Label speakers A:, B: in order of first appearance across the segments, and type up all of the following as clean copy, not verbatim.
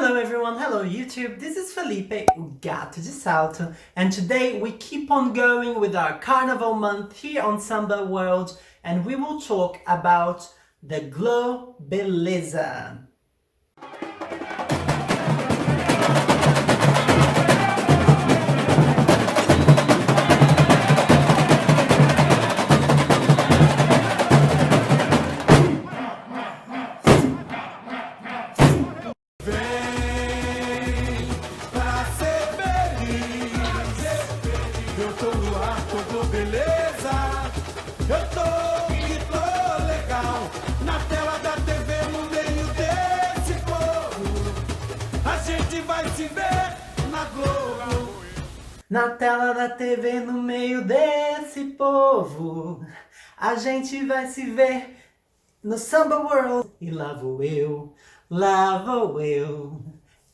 A: Hello everyone, hello YouTube, this is Felipe, o Gato de Salto, and today we keep on going with our Carnival month here on Samba World, and we will talk about the Globeleza.
B: Eu tô no ar, tô Globeleza. Eu tô que tô legal. Na tela da TV, no meio desse povo. A gente vai se ver na Globo.
A: Na tela da TV, no meio desse povo, a gente vai se ver no Samba World. E lá vou eu, lá vou eu.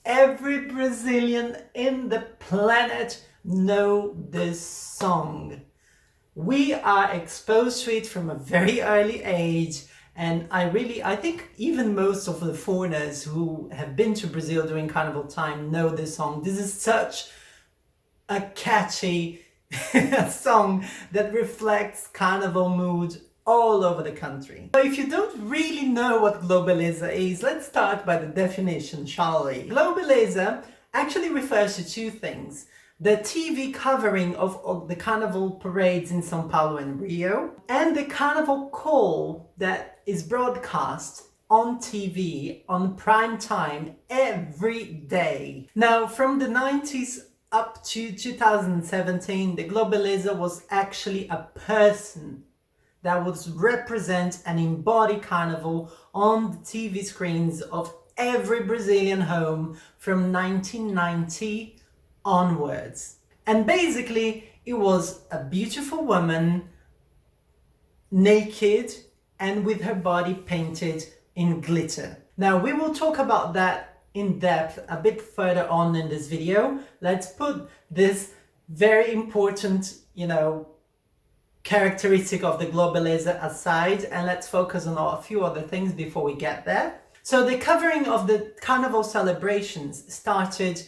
A: Every Brazilian in the planet know this song. We are exposed to it from a very early age, and I think even most of the foreigners who have been to Brazil during Carnival time know this song. This is such a catchy song that reflects Carnival mood all over the country. So if you don't really know what Globeleza is, let's start by the definition, shall we? Globeleza actually refers to two things: the TV covering of the Carnival parades in São Paulo and Rio, and the Carnival call that is broadcast on TV on prime time every day. Now, from the 90s up to 2017, the Globeleza was actually a person that would represent and embody Carnival on the TV screens of every Brazilian home from 1990 onwards. And basically, it was a beautiful woman, naked and with her body painted in glitter. Now, we will talk about that in depth a bit further on in this video. Let's put this very important, characteristic of the Globeleza aside, and let's focus on a few other things before we get there. So the covering of the Carnival celebrations started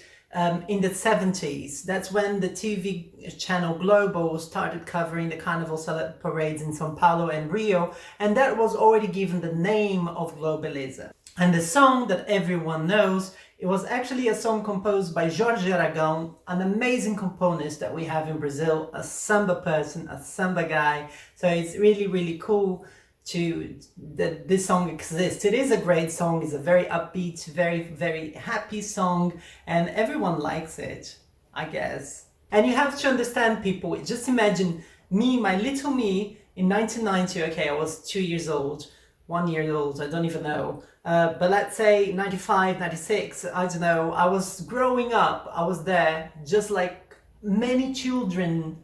A: in the 70s. That's when the TV channel Globo started covering the Carnival parades in São Paulo and Rio, and that was already given the name of Globeleza. And the song that everyone knows, it was actually a song composed by Jorge Aragão, an amazing componist that we have in Brazil, a samba person, a samba guy. So it's really, really cool that this song exists. It is a great song. It's a very upbeat, very, very happy song, and everyone likes it, I guess. And you have to understand, people, just imagine me, my little me, in 1990, okay, I was 2 years old, 1 year old, I don't even know. But let's say 95, 96, I don't know, I was growing up, I was there, just like many children,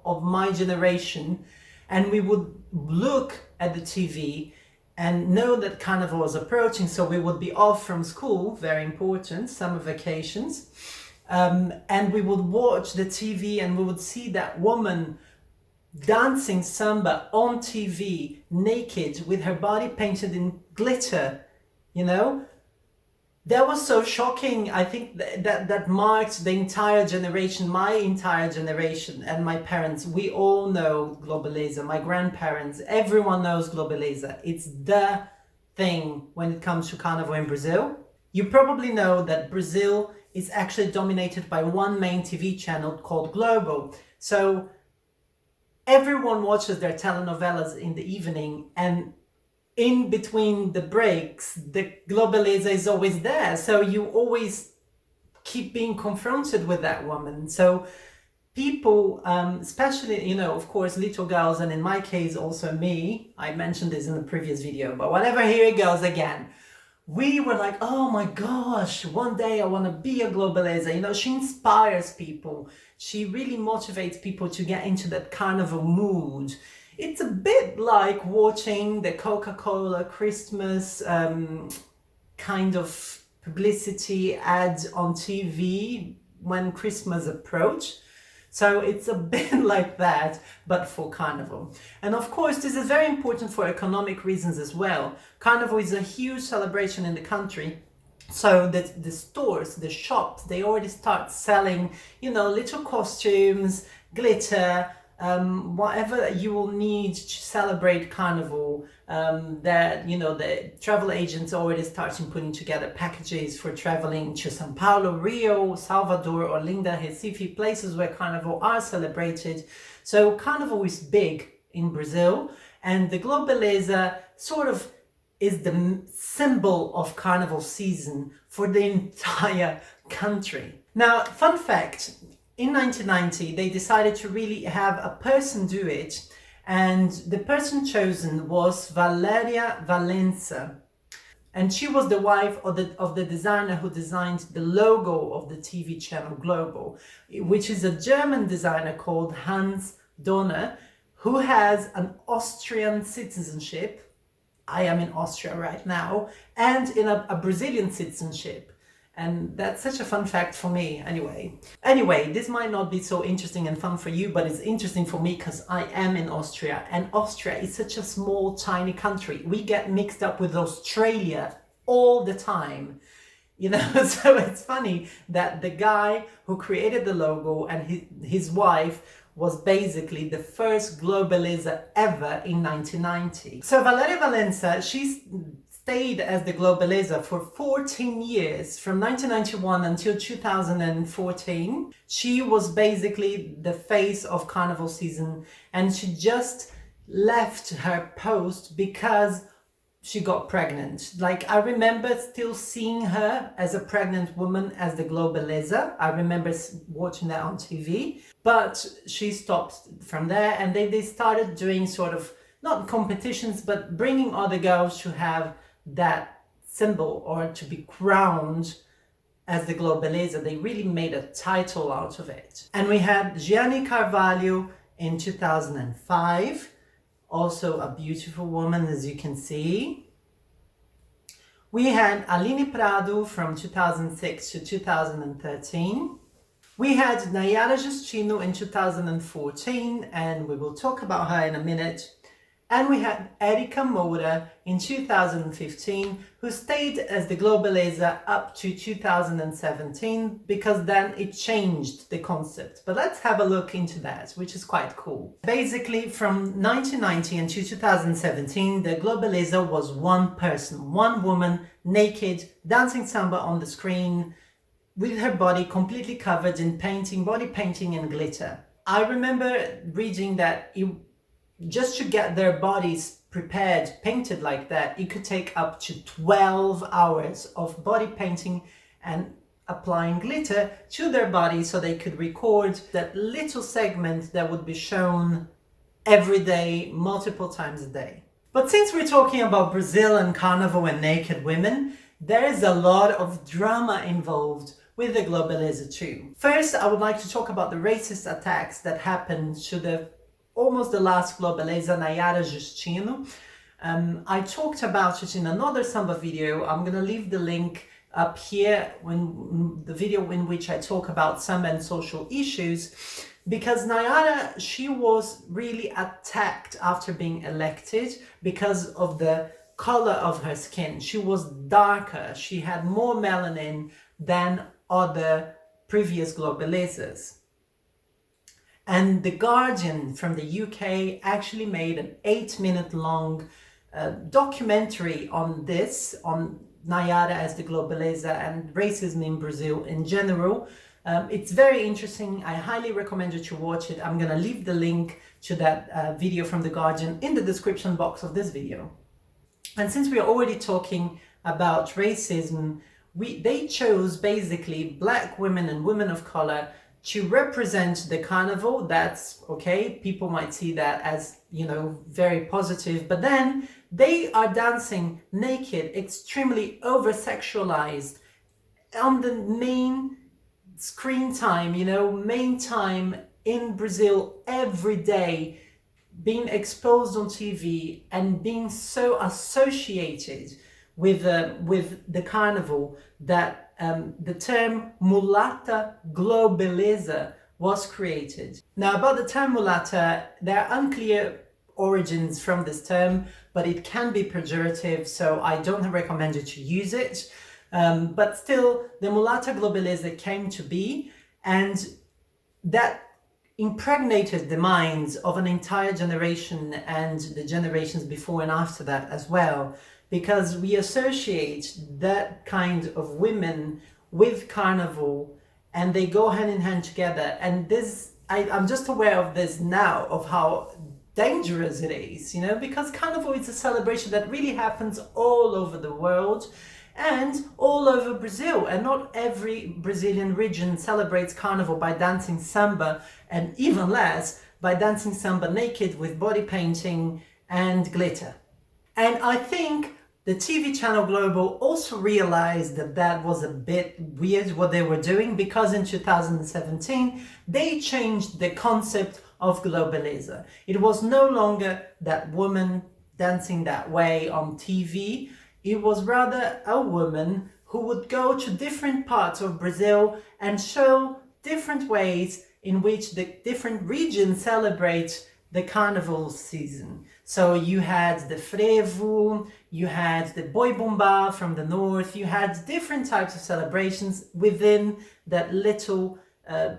A: of my generation, and we would look at the TV and know that Carnival was approaching, so we would be off from school, very important, summer vacations, and we would watch the TV and we would see that woman dancing samba on TV, naked, with her body painted in glitter, That was so shocking. I think that marked the entire generation, my entire generation, and my parents. We all know Globeleza, my grandparents, everyone knows Globeleza. It's the thing when it comes to Carnival in Brazil. You probably know that Brazil is actually dominated by one main TV channel called Globo. So everyone watches their telenovelas in the evening, and in between the breaks, the Globeleza is always there. So you always keep being confronted with that woman. So people, especially, of course, little girls, and in my case also me, I mentioned this in the previous video, but whatever, here it goes again. We were like, oh my gosh, one day I want to be a Globeleza. She inspires people. She really motivates people to get into that Carnival mood. It's a bit like watching the Coca-Cola Christmas kind of publicity ads on TV when Christmas approach. So it's a bit like that, but for Carnival. And of course, this is very important for economic reasons as well. Carnival is a huge celebration in the country. So the stores, the shops, they already start selling, you know, little costumes, glitter, whatever you will need to celebrate Carnival. That, you know, the travel agents already starting putting together packages for traveling to São Paulo, Rio, Salvador, Olinda, Recife, places where Carnival are celebrated. So Carnival is big in Brazil, and the Globeleza sort of is the symbol of Carnival season for the entire country. Now, fun fact, in 1990, they decided to really have a person do it, and the person chosen was Valeria Valença. And she was the wife of the designer who designed the logo of the TV channel Global, which is a German designer called Hans Donner, who has an Austrian citizenship. I am in Austria right now, and in a Brazilian citizenship. And that's such a fun fact for me anyway. Anyway, this might not be so interesting and fun for you, but it's interesting for me because I am in Austria, and Austria is such a small, tiny country. We get mixed up with Australia all the time. You know, so it's funny that the guy who created the logo and his wife was basically the first Globeleza ever in 1990. So Valeria Valença, she stayed as the Globeleza for 14 years, from 1991 until 2014. She was basically the face of Carnival season, and she just left her post because she got pregnant. Like, I remember still seeing her as a pregnant woman as the Globeleza. I remember watching that on TV, but she stopped from there, and they started doing sort of, not competitions, but bringing other girls to have that symbol or to be crowned as the Globeleza. They really made a title out of it. And we had Gianni Carvalho in 2005. Also a beautiful woman, as you can see. We had Aline Prado from 2006 to 2013. We had Nayara Justino in 2014, and we will talk about her in a minute. And we had Erika Moura in 2015, who stayed as the Globeleza up to 2017, because then it changed the concept. But let's have a look into that, which is quite cool. Basically, from 1990 until 2017, the Globeleza was one person, one woman, naked, dancing samba on the screen, with her body completely covered in painting, body painting and glitter. I remember reading that just to get their bodies prepared, painted like that, it could take up to 12 hours of body painting and applying glitter to their body so they could record that little segment that would be shown every day, multiple times a day. But since we're talking about Brazil and Carnival and naked women, there is a lot of drama involved with the Globeleza too. First, I would like to talk about the racist attacks that happened to almost the last Globeleza, Nayara Justino. I talked about it in another Samba video. I'm going to leave the link up here, when the video in which I talk about Samba and social issues, because Nayara, she was really attacked after being elected because of the color of her skin. She was darker. She had more melanin than other previous Globelezas. And The Guardian from the UK actually made an 8-minute long documentary on this, on Nayara as the Globeleza and racism in Brazil in general. It's very interesting. I highly recommend you to watch it. I'm going to leave the link to that video from The Guardian in the description box of this video. And since we are already talking about racism, they chose basically Black women and women of color to represent the Carnival. That's okay. People might see that as, you know, very positive, but then they are dancing naked, extremely over-sexualized on the main screen time, you know, main time in Brazil every day, being exposed on TV and being so associated with the Carnival that the term mulata globeleza was created. Now, about the term mulata, there are unclear origins from this term, but it can be pejorative, so I don't recommend you to use it. But still, the Mulata Globeleza came to be, and that impregnated the minds of an entire generation and the generations before and after that as well, because we associate that kind of women with carnival, and they go hand in hand together. And this, I'm just aware of this now, of how dangerous it is, you know, because carnival is a celebration that really happens all over the world and all over Brazil, and not every Brazilian region celebrates carnival by dancing samba, and even less by dancing samba naked with body painting and glitter. And I think the TV channel Global also realized that that was a bit weird what they were doing, because in 2017 they changed the concept of Globeleza. It was no longer that woman dancing that way on TV. It was rather a woman who would go to different parts of Brazil and show different ways in which the different regions celebrate the carnival season. So you had the frevo, you had the boi bumbá from the north, you had different types of celebrations within that little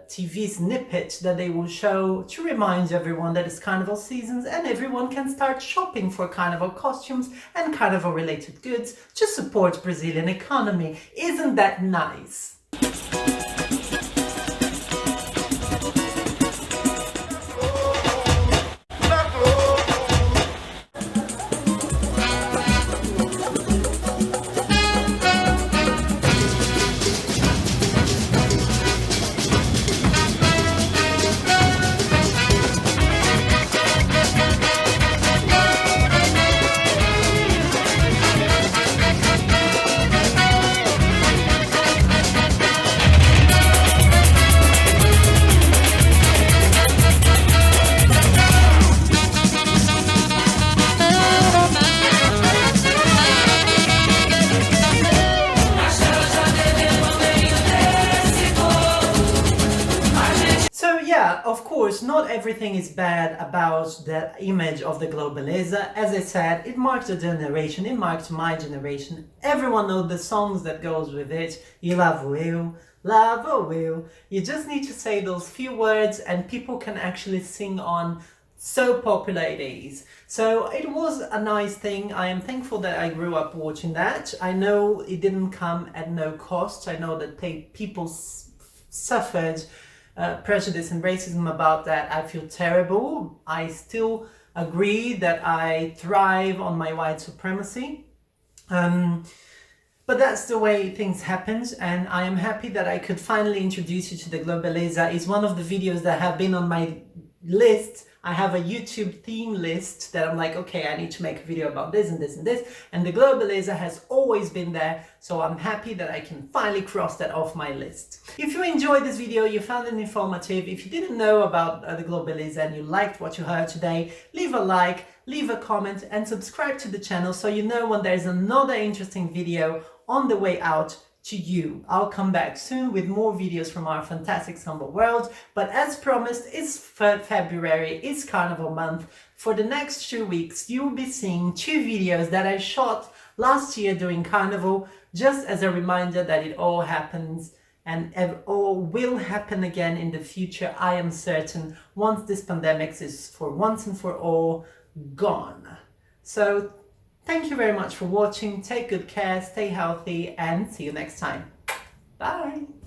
A: TV snippet that they will show to remind everyone that it's carnival seasons, and everyone can start shopping for carnival costumes and carnival related goods to support Brazilian economy. Isn't that nice? Of course, not everything is bad about the image of the Globeleza. As I said, it marked a generation, it marked my generation. Everyone knows the songs that goes with it. E lá vou eu. You just need to say those few words and people can actually sing on. So popular it is. So it was a nice thing. I am thankful that I grew up watching that. I know it didn't come at no cost. I know that people suffered prejudice and racism about that. I feel terrible. I still agree that I thrive on my white supremacy. But that's the way things happened, and I am happy that I could finally introduce you to the Globeleza. It's one of the videos that have been on my list. I have a YouTube theme list that I'm like, okay, I need to make a video about this and this and this, and the Globeleza has always been there, so I'm happy that I can finally cross that off my list. If you enjoyed this video, you found it informative, if you didn't know about the Globeleza and you liked what you heard today, leave a like, leave a comment and subscribe to the channel so you know when there's another interesting video on the way out to you. I'll come back soon with more videos from our fantastic samba world, but as promised, it's February, it's Carnival month. For the next 2 weeks, you'll be seeing 2 videos that I shot last year during Carnival, just as a reminder that it all happens and it all will happen again in the future, I am certain, once this pandemic is for once and for all gone. So thank you very much for watching, take good care, stay healthy, and see you next time. Bye!